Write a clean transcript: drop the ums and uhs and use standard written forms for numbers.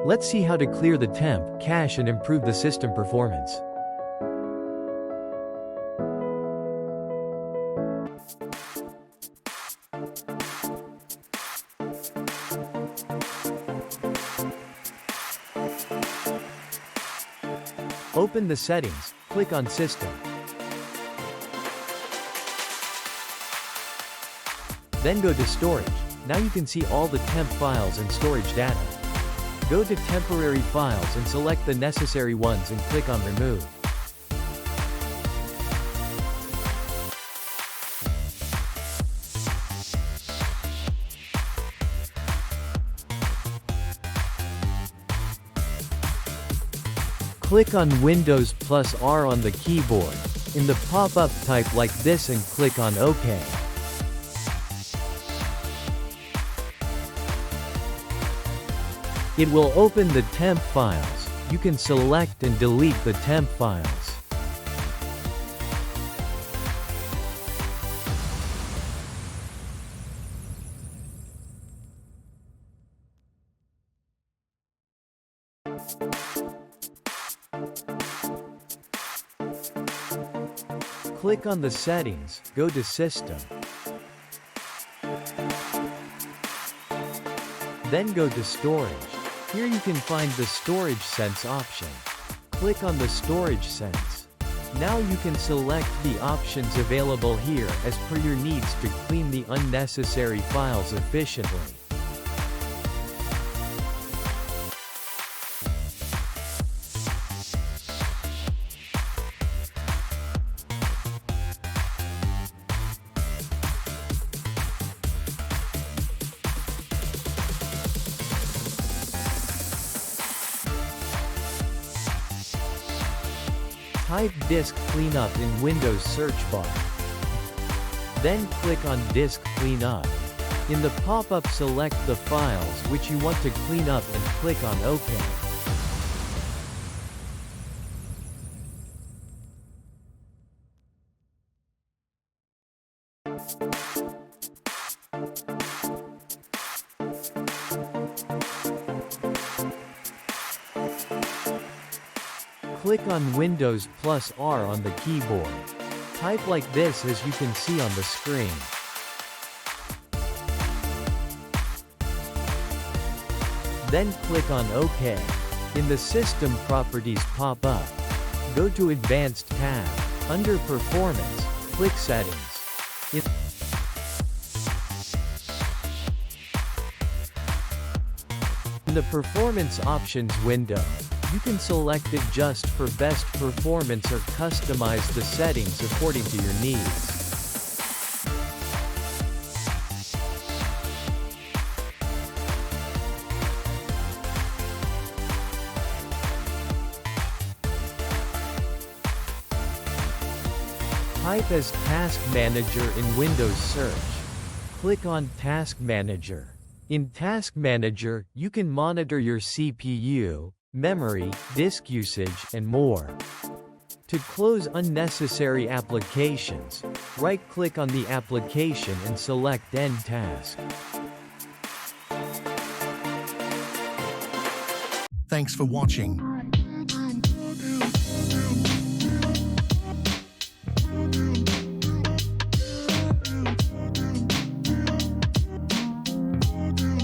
Let's see how to clear the temp cache and improve the system performance. Open the settings, click on System. Then go to Storage. Now you can see all the temp files and storage data. Go to Temporary Files and select the necessary ones and click on Remove. Click on Windows plus R on the keyboard. In the pop-up, type like this and click on OK. It will open the temp files. You can select and delete the temp files. Click on the settings, go to System. Then go to Storage. Here you can find the Storage Sense option. Click on the Storage Sense. Now you can select the options available here as per your needs to clean the unnecessary files efficiently. Type Disk Cleanup in Windows search bar. Then click on Disk Cleanup. In the pop-up, select the files which you want to clean up and click on OK. Click on Windows plus R on the keyboard. Type like this as you can see on the screen. Then click on OK. In the System Properties pop-up, go to Advanced tab. Under Performance, click Settings. In the Performance Options window, you can select Adjust for best performance or customize the settings according to your needs. Type as Task Manager in Windows search. Click on Task Manager. In Task Manager, you can monitor your CPU, memory, disk usage, and more. To close unnecessary applications, right-click on the application and select End Task. Thanks for watching.